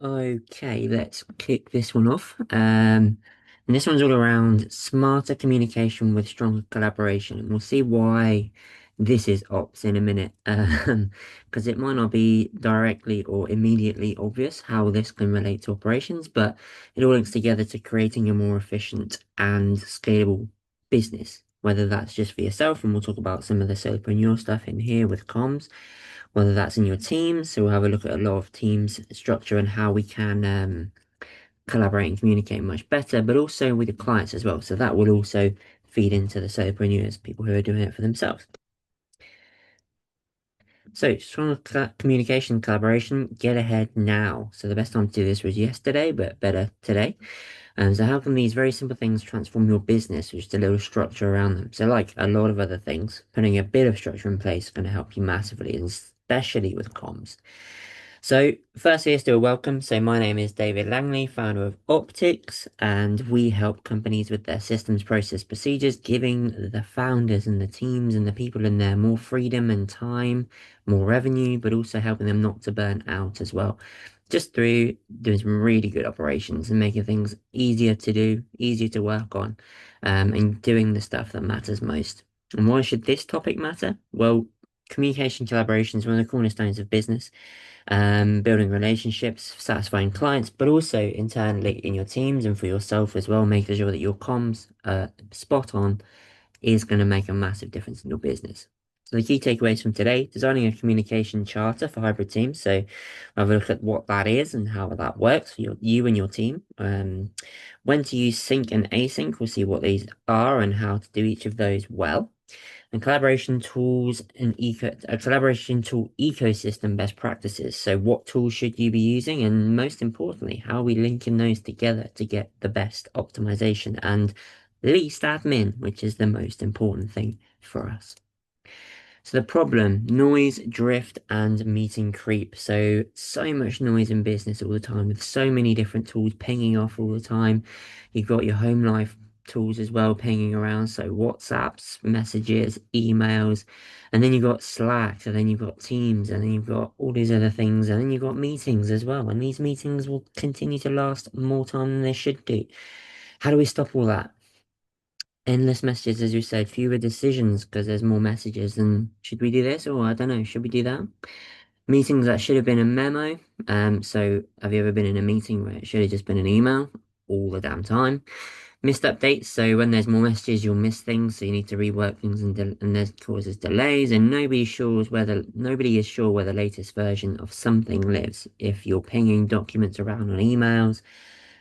Okay, let's kick this one off. And this one's all around smarter communication with stronger collaboration. And we'll see why this is ops in a minute. Because it might not be directly or immediately obvious how this can relate to operations, but it all links together to creating a more efficient and scalable business, whether that's just for yourself, and we'll talk about some of the solopreneur stuff in here with comms, whether that's in your team. So we'll have a look at a lot of teams structure and how we can collaborate and communicate much better, but also with the clients as well. So that will also feed into the solopreneurs, people who are doing it for themselves. So strong communication, collaboration, get ahead now. So the best time to do this was yesterday, but better today. And so how can these very simple things transform your business with just a little structure around them? So like a lot of other things, putting a bit of structure in place is going to help you massively, and especially with comms. So, firstly, let's do a welcome. So, my name is David Langley, founder of Optics, and we help companies with their systems, process, procedures, giving the founders and the teams and the people in there more freedom and time, more revenue, but also helping them not to burn out as well. Just through doing some really good operations and making things easier to do, easier to work on, and doing the stuff that matters most. And why should this topic matter? Well, communication collaboration is one of the cornerstones of business, building relationships, satisfying clients, but also internally in your teams and for yourself as well, making sure that your comms spot on is going to make a massive difference in your business. So the key takeaways from today, designing a communication charter for hybrid teams. So we'll have a look at what that is and how that works for you and your team. When to use sync and async, we'll see what these are and how to do each of those well, and collaboration tools and a collaboration tool ecosystem best practices. So what tools should you be using? And most importantly, how are we linking those together to get the best optimization and least admin, which is the most important thing for us. So the problem, noise, drift, and meeting creep. So much noise in business all the time with so many different tools pinging off all the time. You've got your home life tools as well pinging around. So WhatsApps, messages, emails, and then you've got Slack, and then you've got Teams, and then you've got all these other things, and then you've got meetings as well. And these meetings will continue to last more time than they should do. How do we stop all that? Endless messages, as you said, fewer decisions because there's more messages. And should we do this? Or I don't know, should we do that? Meetings that should have been a memo. So have you ever been in a meeting where it should have just been an email all the damn time? Missed updates. So when there's more messages, you'll miss things. So you need to rework things, and this causes delays. And nobody is sure where the latest version of something lives if you're pinging documents around on emails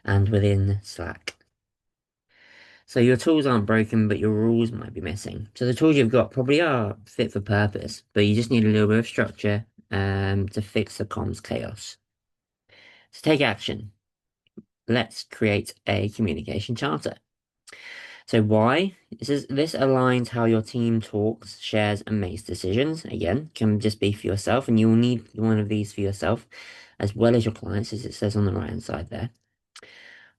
and within Slack. So your tools aren't broken, but your rules might be missing. So the tools you've got probably are fit for purpose, but you just need a little bit of structure to fix the comms chaos. So take action. Let's create a communication charter. So why? This aligns how your team talks, shares, and makes decisions. Again, can just be for yourself, and you'll need one of these for yourself, as well as your clients, as it says on the right hand side there.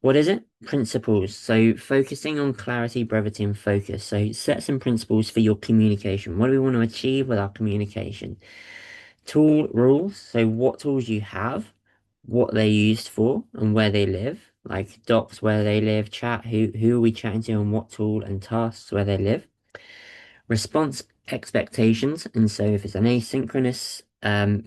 What is it? Principles. So focusing on clarity, brevity, and focus. So set some principles for your communication. What do we want to achieve with our communication? Tool rules. So what tools you have, what they're used for, and where they live. Like docs, where they live, chat, who are we chatting to, and what tool, and tasks where they live. Response expectations. And so if it's an asynchronous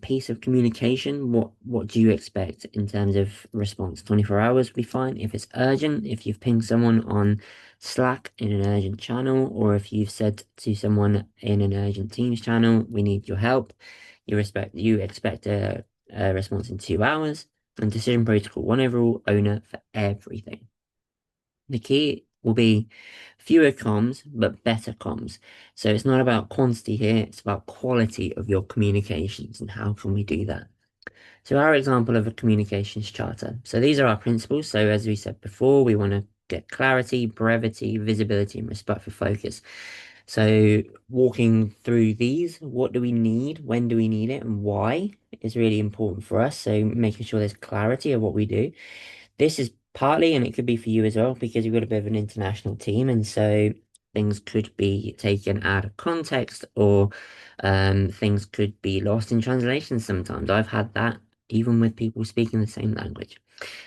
piece of communication, what do you expect in terms of response? 24 hours would be fine. If it's urgent, if you've pinged someone on Slack in an urgent channel, or if you've said to someone in an urgent Teams channel, we need your help, you expect a response in 2 hours. And decision protocol, one overall owner for everything. The key will be fewer comms, but better comms. So it's not about quantity here, it's about quality of your communications and how can we do that. So our example of a communications charter. So these are our principles. So as we said before, we want to get clarity, brevity, visibility, and respect for focus. So walking through these, what do we need? When do we need it? And why is really important for us. So making sure there's clarity of what we do. This is partly, and it could be for you as well, because you've got a bit of an international team, and so things could be taken out of context, or things could be lost in translation sometimes. I've had that even with people speaking the same language.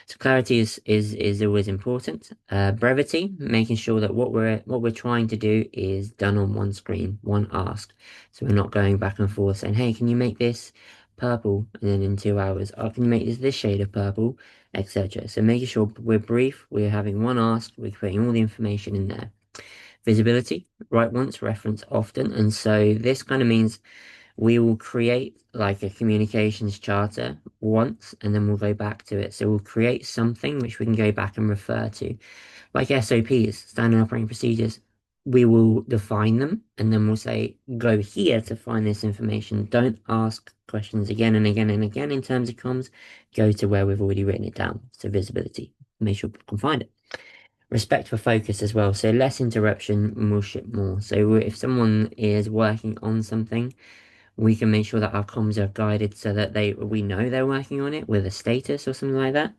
So clarity is always important. Brevity, making sure that what we're trying to do is done on one screen, one ask. So we're not going back and forth saying, "Hey, can you make this purple?" And then in 2 hours, "Oh, can you make this shade of purple?" etc. So making sure we're brief, we're having one ask, we're putting all the information in there. Visibility, write once, reference often, and so this kind of means we will create like a communications charter once and then we'll go back to it. So we'll create something which we can go back and refer to, like SOPs, standard operating procedures. We will define them and then we'll say, go here to find this information. Don't ask questions again and again and again in terms of comms. Go to where we've already written it down. So visibility, make sure people can find it. Respect for focus as well. So less interruption and we'll ship more. So if someone is working on something, we can make sure that our comms are guided so that we know they're working on it with a status or something like that.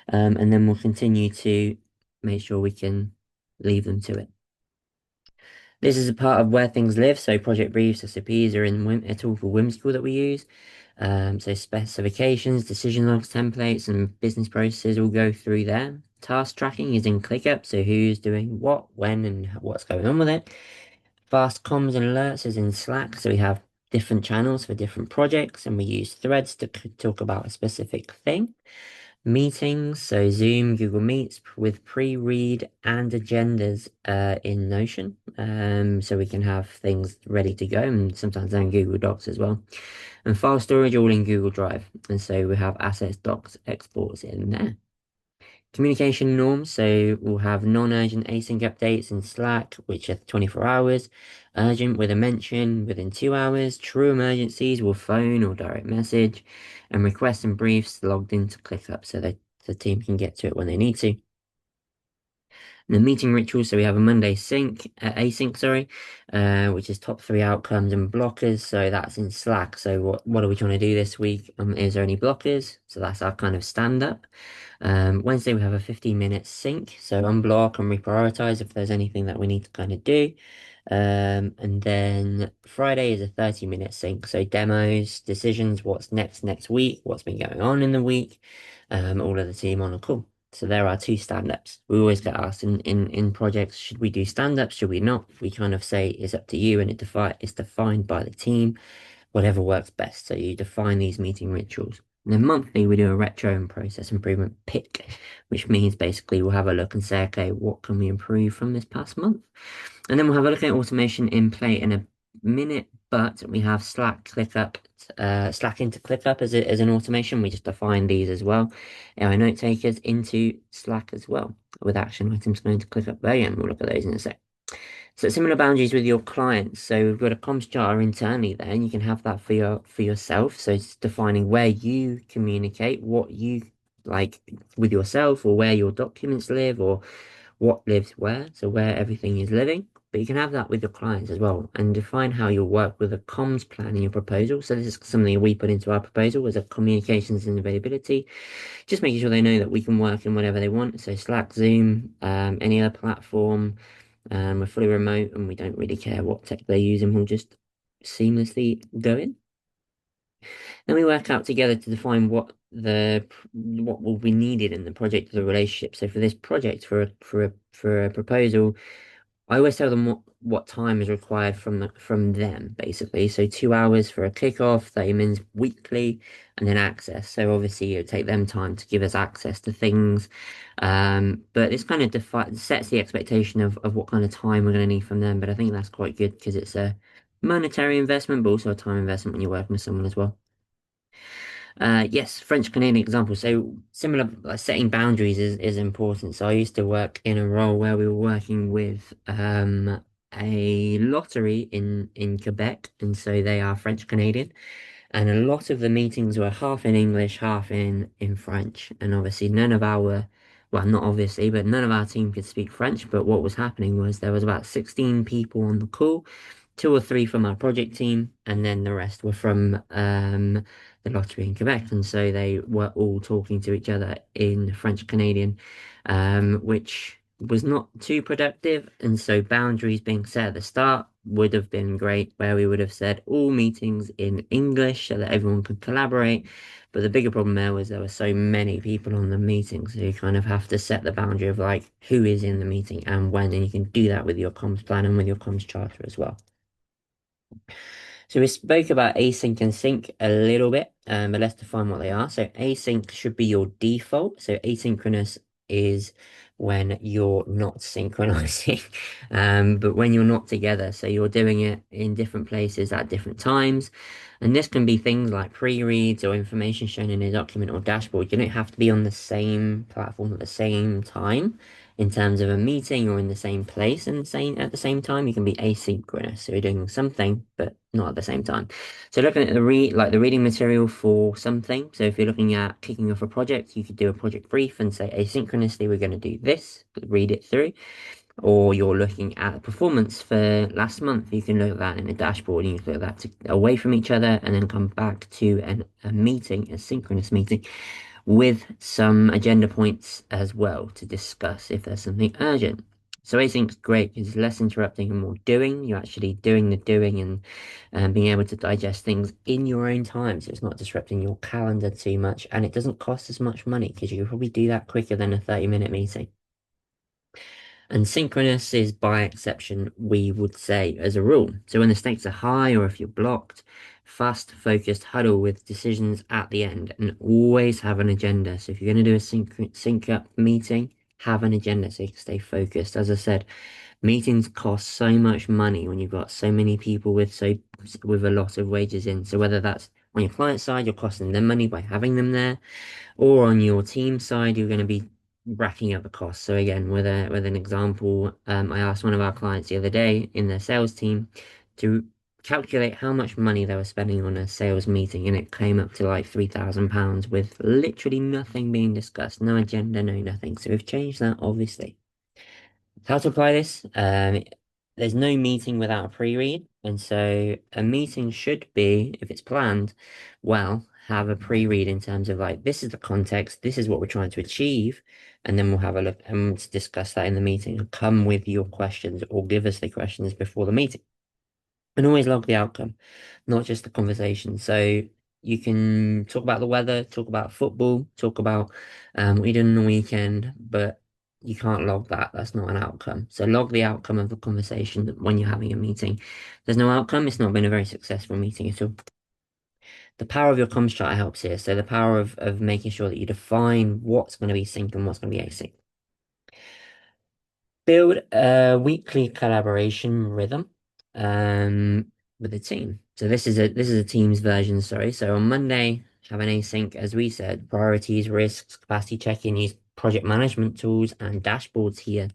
And then we'll continue to make sure we can leave them to it. This is a part of where things live. So project briefs, SOPs are in a tool called Whimsical that we use. So specifications, decision logs, templates, and business processes all go through there. Task tracking is in ClickUp, so who's doing what, when, and what's going on with it. Fast comms and alerts is in Slack, so we have different channels for different projects, and we use threads to talk about a specific thing. Meetings, so Zoom, Google Meets with pre-read and agendas in Notion, so we can have things ready to go, and sometimes they're in Google Docs as well. And file storage all in Google Drive, and so we have assets, docs, exports in there. Communication norms, so we'll have non-urgent async updates in Slack, which are 24 hours, urgent with a mention within 2 hours, true emergencies will phone or direct message, and requests and briefs logged into ClickUp so that the team can get to it when they need to. And the meeting rituals, so we have a Monday async, sorry, which is top 3 outcomes and blockers. So that's in Slack. So what are we trying to do this week? Is there any blockers? So that's our kind of stand up. Wednesday we have a 15-minute sync, so unblock and reprioritize if there's anything that we need to kind of do. And then Friday is a 30-minute sync, so demos, decisions, what's next week, what's been going on in the week, all of the team on a call. So there are two stand-ups. We always get asked in projects, should we do stand-ups, should we not? We kind of say it's up to you and it's defined by the team, whatever works best. So you define these meeting rituals. And then monthly, we do a retro and process improvement pick, which means basically we'll have a look and say, okay, what can we improve from this past month? And then we'll have a look at automation in play in a minute, but we have Slack into ClickUp as an automation. We just define these as well. Our note takers into Slack as well, with action items going to ClickUp there, and we'll look at those in a sec. So similar boundaries with your clients. So we've got a comms charter internally there, and you can have that for yourself. So it's defining where you communicate, what you like with yourself, or where your documents live, or what lives where. So where everything is living. But you can have that with your clients as well, and define how you'll work with a comms plan in your proposal. So this is something we put into our proposal as a communications and availability, just making sure they know that we can work in whatever they want. So Slack, Zoom, any other platform. We're fully remote and we don't really care what tech they're using. We'll just seamlessly go in. Then we work out together to define what will be needed in the project of the relationship. So for this project, for a proposal, I always tell them what time is required from them, basically. So 2 hours for a kickoff, 30 minutes weekly, and then access. So obviously it would take them time to give us access to things. But this kind of sets the expectation of what kind of time we're going to need from them. But I think that's quite good because it's a monetary investment, but also a time investment when you're working with someone as well. Yes, French Canadian example. So similar, like setting boundaries is important. So I used to work in a role where we were working with a lottery in Quebec, and so they are French Canadian. And a lot of the meetings were half in English, half in French. And obviously well, not obviously, but none of our team could speak French. But what was happening was there was about 16 people on the call, two or three from our project team, and then the rest were from the lottery in Quebec. And so they were all talking to each other in French Canadian, which was not too productive. And so boundaries being set at the start, would have been great, where we would have said all meetings in English so that everyone could collaborate. But the bigger problem there were so many people on the meeting, so you kind of have to set the boundary of like who is in the meeting and when, and you can do that with your comms plan and with your comms charter as well. So we spoke about async and sync a little bit, but let's define what they are. So async should be your default. So asynchronous is when you're not synchronizing, but when you're not together. So you're doing it in different places at different times. And this can be things like pre-reads or information shown in a document or dashboard. You don't have to be on the same platform at the same time in terms of a meeting or in the same place and same at the same time. You can be asynchronous, so you're doing something but not at the same time. So looking at the reading material for something. So if you're looking at kicking off a project, you could do a project brief and say asynchronously we're going to do this, read it through. Or you're looking at performance for last month, you can look at that in a dashboard and you can look at that away from each other and then come back to a meeting, a synchronous meeting with some agenda points as well to discuss if there's something urgent. So async is great because it's less interrupting and more doing. You're actually doing the doing and being able to digest things in your own time. So it's not disrupting your calendar too much and it doesn't cost as much money because you can probably do that quicker than a 30-minute meeting. And synchronous is by exception, we would say, as a rule. So when the stakes are high or if you're blocked, fast, focused huddle with decisions at the end and always have an agenda. So if you're going to do a sync up meeting, have an agenda so you can stay focused. As I said, meetings cost so much money when you've got so many people with a lot of wages in. So whether that's on your client side, you're costing them money by having them there, or on your team side, you're going to be racking up the costs. So again, with an example, I asked one of our clients the other day in their sales team to calculate how much money they were spending on a sales meeting, and it came up to like £3,000 with literally nothing being discussed, no agenda, no nothing. So we've changed that, obviously. How to apply this? There's no meeting without a pre-read, and so a meeting should be, if it's planned, well, have a pre-read in terms of like this is the context, this is what we're trying to achieve, and then we'll have a look and discuss that in the meeting. Come with your questions or give us the questions before the meeting. And always log the outcome, not just the conversation. So you can talk about the weather, talk about football, talk about what you did on the weekend, but you can't log that. That's not an outcome. So log the outcome of the conversation when you're having a meeting. There's no outcome. It's not been a very successful meeting at all. The power of your comms chart helps here. So the power of making sure that you define what's going to be sync and what's going to be async. Build a weekly collaboration rhythm with the team. So this is a Teams version, sorry. So on Monday, have an async, as we said, priorities, risks, capacity check-in, use project management tools and dashboards here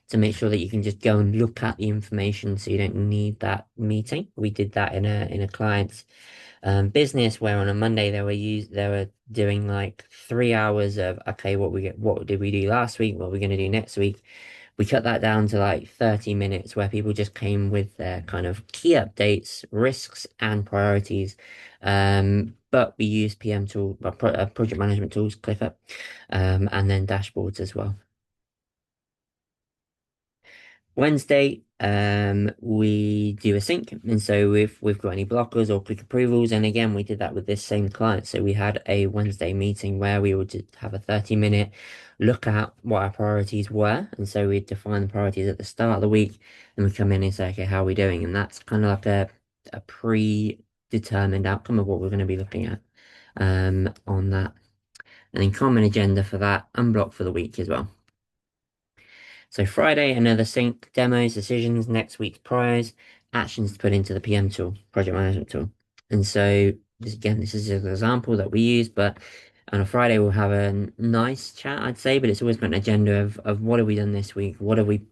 to make sure that you can just go and look at the information so you don't need that meeting. We did that in a client's business where on a Monday they were doing like 3 hours of okay, what did we do last week? What are we going to do next week? We cut that down to like 30 minutes where people just came with their kind of key updates, risks, and priorities. But we use PM tool, project management tools, ClickUp, and then dashboards as well. Wednesday, we do a sync, and so if we've got any blockers or quick approvals, and again, we did that with this same client. So we had a Wednesday meeting where we would just have a 30-minute look at what our priorities were, and so we define the priorities at the start of the week, and we come in and say, okay, how are we doing? And that's kind of like a predetermined outcome of what we're going to be looking at on that, and then common agenda for that, unblock for the week as well. So Friday, another sync, demos, decisions, next week's priors, actions to put into the PM tool, project management tool. And so this is an example that we use, but on a Friday we'll have a nice chat, I'd say, but it's always got an agenda of what have we done this week? What are we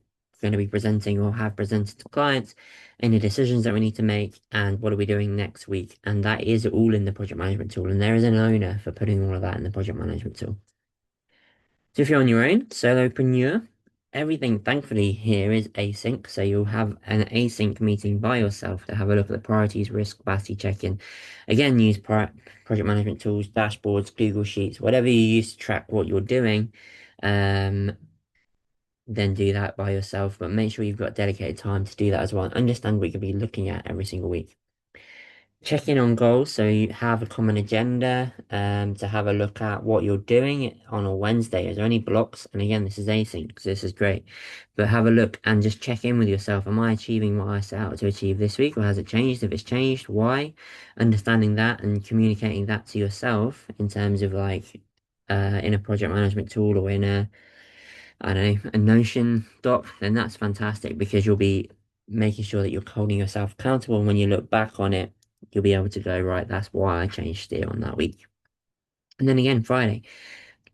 going to be presenting or have presented to clients? Any decisions that we need to make, and what are we doing next week? And that is all in the project management tool. And there is an owner for putting all of that in the project management tool. So if you're on your own, solopreneur, everything thankfully here is async. So you'll have an async meeting by yourself to have a look at the priorities, risk, capacity check-in. Again, use project management tools, dashboards, Google Sheets, whatever you use to track what you're doing. Um, then do that by yourself, but make sure you've got dedicated time to do that as well. And understand what you could be looking at every single week. Check in on goals, so you have a common agenda to have a look at what you're doing on a Wednesday. Is there any blocks? And again, this is async, so this is great. But have a look and just check in with yourself. Am I achieving what I set out to achieve this week, or has it changed? If it's changed, why? Understanding that and communicating that to yourself in terms of like in a project management tool or in a I don't know, a Notion doc, then that's fantastic because you'll be making sure that you're holding yourself accountable. And when you look back on it, you'll be able to go, right, that's why I changed it on that week. And then again, Friday,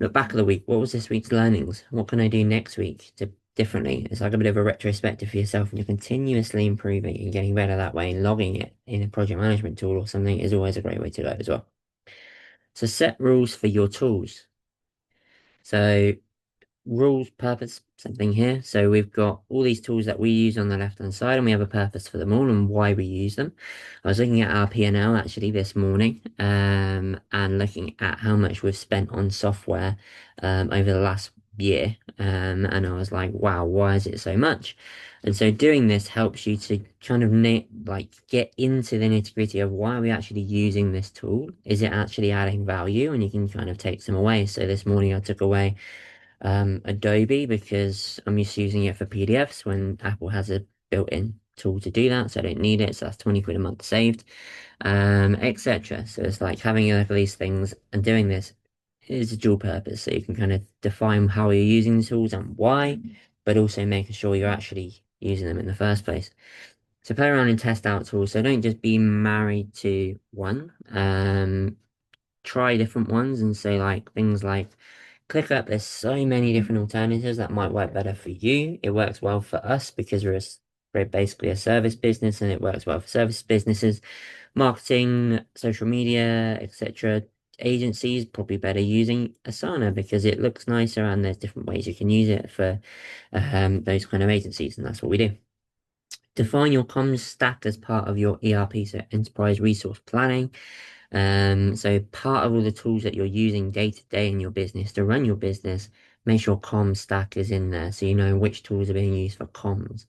look back at the week. What was this week's learnings? What can I do next week to differently? It's like a bit of a retrospective for yourself, and you're continuously improving and getting better that way. And logging it in a project management tool or something is always a great way to go as well. So set rules for your tools. So rules, purpose, something here. So we've got all these tools that we use on the left-hand side, and we have a purpose for them all and why we use them. I was looking at our P&L actually this morning, and looking at how much we've spent on software over the last year. And I was like, wow, why is it so much? And so doing this helps you to kind of like get into the nitty-gritty of why are we actually using this tool? Is it actually adding value? And you can kind of take some away. So this morning I took away Adobe because I'm used to using it for PDFs when Apple has a built-in tool to do that, so I don't need it. So that's 20 quid a month saved, etc. So it's like having a look at these things and doing this is a dual purpose. So you can kind of define how you're using the tools and why, but also making sure you're actually using them in the first place. So play around and test out tools. So don't just be married to one. Try different ones and say like things like ClickUp, there's so many different alternatives that might work better for you. It works well for us because we're basically a service business and it works well for service businesses, marketing, social media, etc. Agencies probably better using Asana because it looks nicer and there's different ways you can use it for those kind of agencies, and that's what we do. Define your comms stack as part of your ERP, so enterprise resource planning. So part of all the tools that you're using day to day in your business to run your business, make sure comms stack is in there so you know which tools are being used for comms.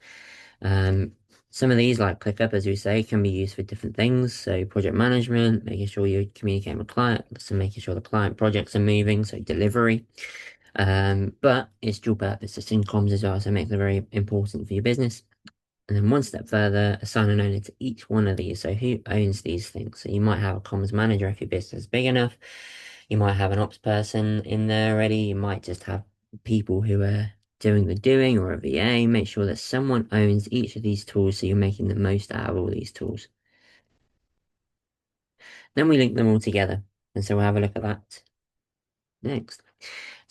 Um, some of these, like ClickUp, as we say, can be used for different things. So project management, making sure you're communicating with clients and making sure the client projects are moving, so delivery. But it's dual purpose, it's in comms as well, so it makes it very important for your business. And then one step further, assign an owner to each one of these. So who owns these things? So you might have a comms manager if your business is big enough. You might have an ops person in there already. You might just have people who are doing the doing or a VA. Make sure that someone owns each of these tools so you're making the most out of all these tools. Then we link them all together. And so we'll have a look at that next.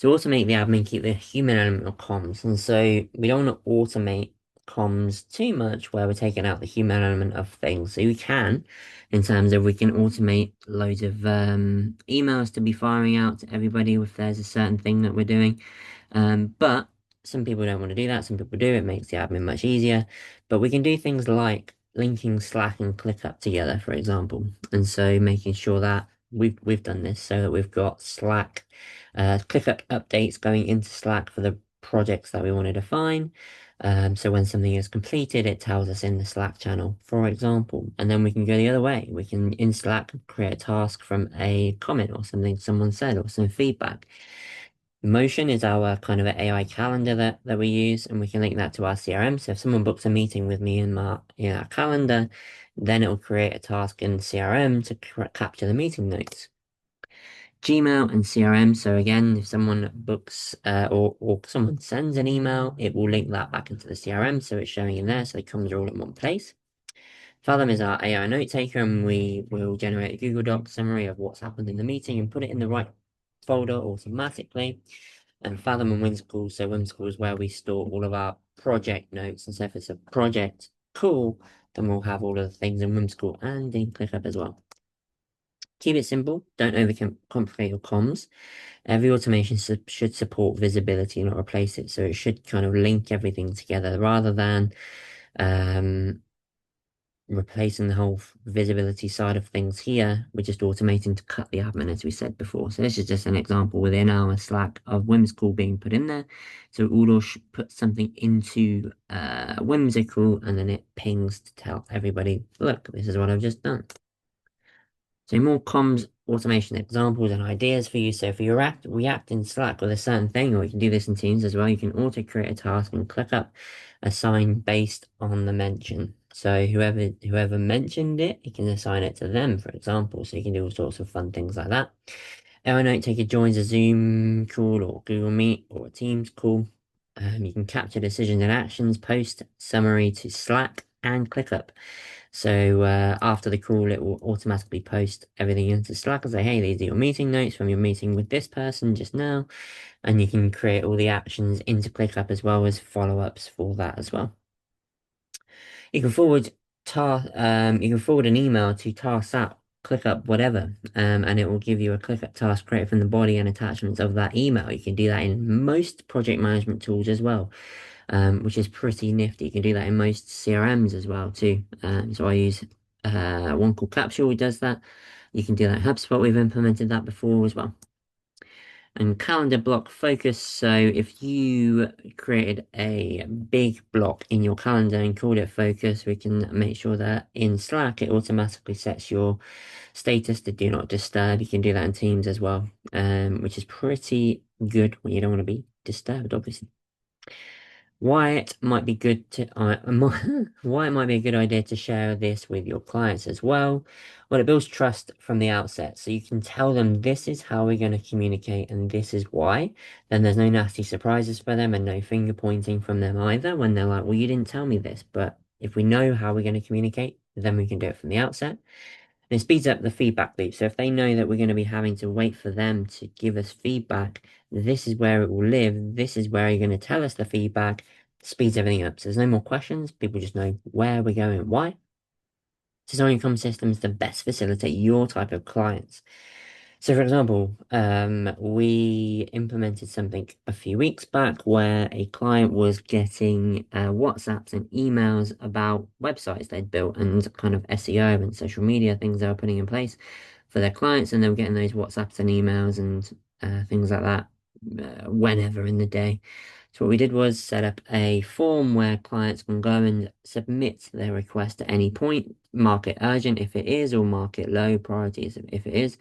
To automate the admin, keep the human element of comms. And so we don't want to automate comms too much where we're taking out the human element of things. So we can, in terms of we can automate loads of emails to be firing out to everybody if there's a certain thing that we're doing. But some people don't want to do that. Some people do. It makes the admin much easier. But we can do things like linking Slack and ClickUp together, for example. And so making sure that we've done this so that we've got Slack ClickUp updates going into Slack for the projects that we want to define. So when something is completed, it tells us in the Slack channel, for example. And then we can go the other way. We can, in Slack, create a task from a comment or something someone said or some feedback. Motion is our kind of AI calendar that we use, and we can link that to our CRM. So if someone books a meeting with me in our calendar, then it will create a task in CRM to capture the meeting notes. Gmail and CRM. So again, if someone books or someone sends an email, it will link that back into the CRM. So it's showing in there. So it comes all in one place. Fathom is our AI note taker, and we will generate a Google Doc summary of what's happened in the meeting and put it in the right folder automatically. And Fathom and Whimsical. So Whimsical is where we store all of our project notes. And so if it's a project call, then we'll have all of the things in Whimsical and in ClickUp as well. Keep it simple. Don't overcomplicate your comms. Every automation should support visibility, not replace it. So it should kind of link everything together rather than um, replacing the whole visibility side of things here. We're just automating to cut the admin, as we said before. So this is just an example within our Slack of whimsical being put in there. So Udo put something into whimsical, and then it pings to tell everybody, look, this is what I've just done. So more comms automation examples and ideas for you. So if you react in Slack with a certain thing, or you can do this in Teams as well, you can auto create a task and click up assign based on the mention. So whoever mentioned it, you can assign it to them, for example. So you can do all sorts of fun things like that. Note taker joins a Zoom call or Google Meet or a Teams call. You can capture decisions and actions, post summary to Slack and ClickUp. So after the call, it will automatically post everything into Slack and say, hey, these are your meeting notes from your meeting with this person just now. And you can create all the actions into ClickUp as well as follow-ups for that as well. You can forward you can forward an email to task app, ClickUp, whatever, and it will give you a ClickUp task created from the body and attachments of that email. You can do that in most project management tools as well, which is pretty nifty. You can do that in most CRMs as well too. So I use one called Capsule, who does that. You can do that in HubSpot. We've implemented that before as well. And calendar block focus. So if you created a big block in your calendar and called it focus, we can make sure that in Slack, it automatically sets your status to do not disturb. You can do that in Teams as well, which is pretty good when you don't want to be disturbed, obviously. Why it might be good to why it might be a good idea to share this with your clients as well. Well, it builds trust from the outset, so you can tell them this is how we're going to communicate and this is why. Then there's no nasty surprises for them and no finger pointing from them either when they're like, well, you didn't tell me this. But if we know how we're going to communicate, then we can do it from the outset. And it speeds up the feedback loop. So if they know that we're going to be having to wait for them to give us feedback, this is where it will live. This is where you're going to tell us the feedback. Speeds everything up. So there's no more questions. People just know where we're going, why. Design income systems to best facilitate your type of clients. So, for example, we implemented something a few weeks back where a client was getting WhatsApps and emails about websites they'd built and kind of SEO and social media things they were putting in place for their clients, and they were getting those WhatsApps and emails and things like that whenever in the day. So what we did was set up a form where clients can go and submit their request at any point, mark it urgent if it is, or mark it low priorities if it is.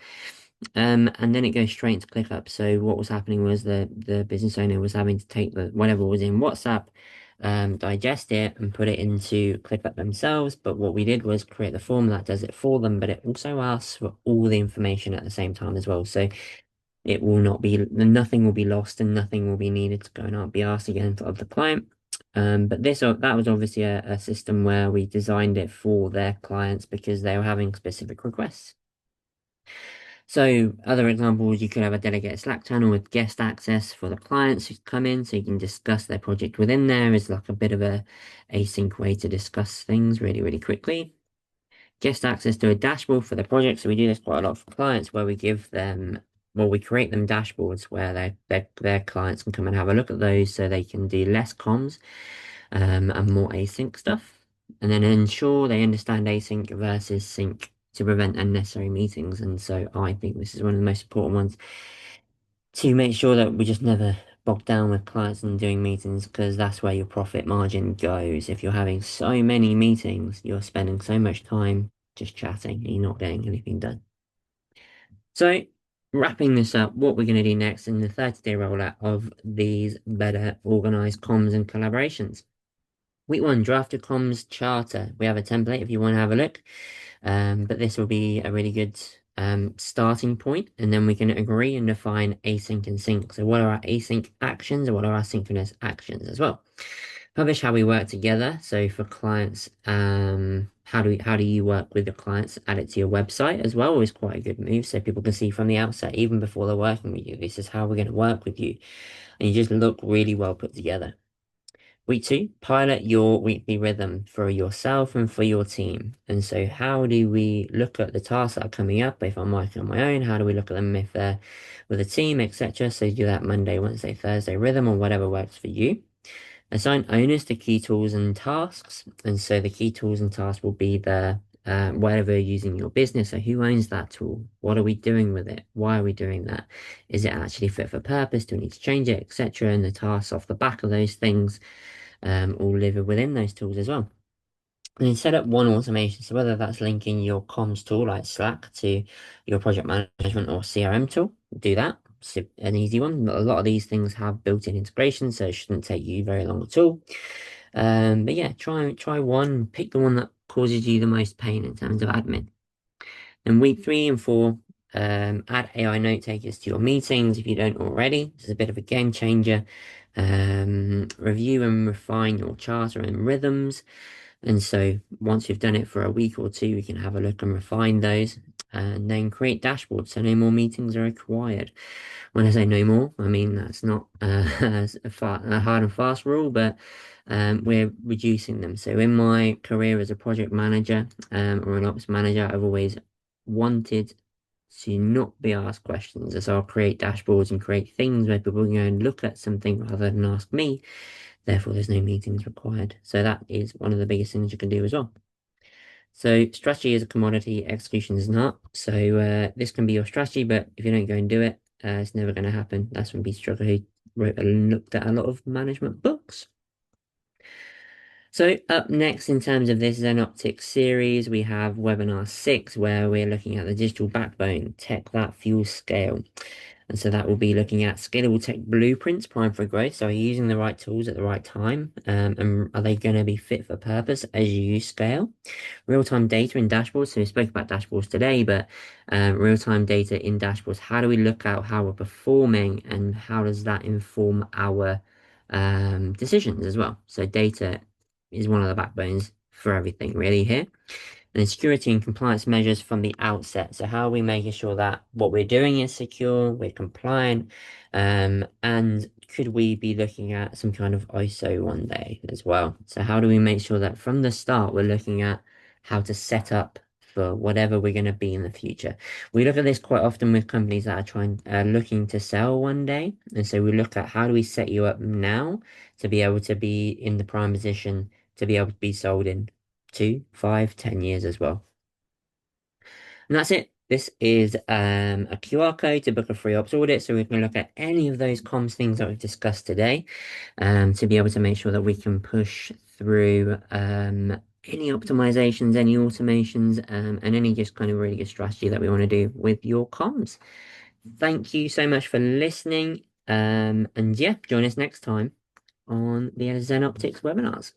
And then it goes straight into ClickUp. So what was happening was the business owner was having to take the whatever was in WhatsApp, digest it and put it into ClickUp themselves. But what we did was create the form that does it for them, but it also asks for all the information at the same time as well. So it will not be, nothing will be lost and nothing will be needed to go and be asked again of the client. But that was obviously a system where we designed it for their clients because they were having specific requests. So other examples, you could have a dedicated Slack channel with guest access for the clients who come in, so you can discuss their project within there is like a bit of a async way to discuss things really, really quickly. Guest access to a dashboard for the project. So we do this quite a lot for clients where we give them, well, we create them dashboards where their clients can come and have a look at those so they can do less comms and more async stuff. And then ensure they understand async versus sync to prevent unnecessary meetings. And so I think this is one of the most important ones to make sure that we just never bog down with clients and doing meetings because that's where your profit margin goes. If you're having so many meetings, you're spending so much time just chatting and you're not getting anything done. So wrapping this up, what we're going to do next in the 30-day rollout of these better organized comms and collaborations. Week 1, draft a comms charter. We have a template if you want to have a look. But this will be a really good starting point, and then we can agree and define async and sync. So what are our async actions and what are our synchronous actions as well? Publish how we work together. So for clients, how do you work with the clients? Add it to your website as well is quite a good move. So people can see from the outset, even before they're working with you, this is how we're going to work with you. And you just look really well put together. Week 2, pilot your weekly rhythm for yourself and for your team. And so how do we look at the tasks that are coming up? If I'm working on my own, how do we look at them if they're with a team, etc.? So do that Monday, Wednesday, Thursday rhythm or whatever works for you. Assign owners to key tools and tasks. And so the key tools and tasks will be the whatever you're using your business. So who owns that tool? What are we doing with it? Why are we doing that? Is it actually fit for purpose? Do we need to change it, etc.? And the tasks off the back of those things all live within those tools as well. And then set up one automation. So whether that's linking your comms tool like Slack to your project management or CRM tool, do that. It's an easy one. A lot of these things have built-in integration, so it shouldn't take you very long at all. But yeah, try one. Pick the one that causes you the most pain in terms of admin. And week 3 and 4, add AI note takers to your meetings if you don't already. This is a bit of a game changer. Review and refine your charter and rhythms. And so once you've done it for a week or two, we can have a look and refine those and then create dashboards so no more meetings are required. When I say no more, I mean that's not a hard and fast rule, but we're reducing them. So in my career as a project manager or an ops manager, I've always wanted to not be asked questions. So I'll create dashboards and create things where people can go and look at something rather than ask me. Therefore, there's no meetings required. So that is one of the biggest things you can do as well. So strategy is a commodity, execution is not. So this can be your strategy, but if you don't go and do it, it's never going to happen. That's when Peter Drucker, who wrote and looked at a lot of management books. So up next in terms of this Zenoptic series, we have webinar 6, where we're looking at the digital backbone, tech that fuels scale. And so that will be looking at scalable tech blueprints primed for growth. So are you using the right tools at the right time? And are they going to be fit for purpose as you scale? Real-time data in dashboards. So we spoke about dashboards today, but real-time data in dashboards. How do we look at how we're performing and how does that inform our decisions as well? So data is one of the backbones for everything really here. And then security and compliance measures from the outset. So how are we making sure that what we're doing is secure, we're compliant, and could we be looking at some kind of ISO one day as well? So how do we make sure that from the start we're looking at how to set up for whatever we're going to be in the future? We look at this quite often with companies that are looking to sell one day. And so we look at how do we set you up now to be able to be in the prime position to be able to be sold in 2, 5, 10 years as well. And that's it. This is a QR code to book a free ops audit. So we can look at any of those comms things that we've discussed today to be able to make sure that we can push through any optimizations, any automations, and any just kind of really good strategy that we want to do with your comms. Thank you so much for listening. And yeah, join us next time on the Zen Optics webinars.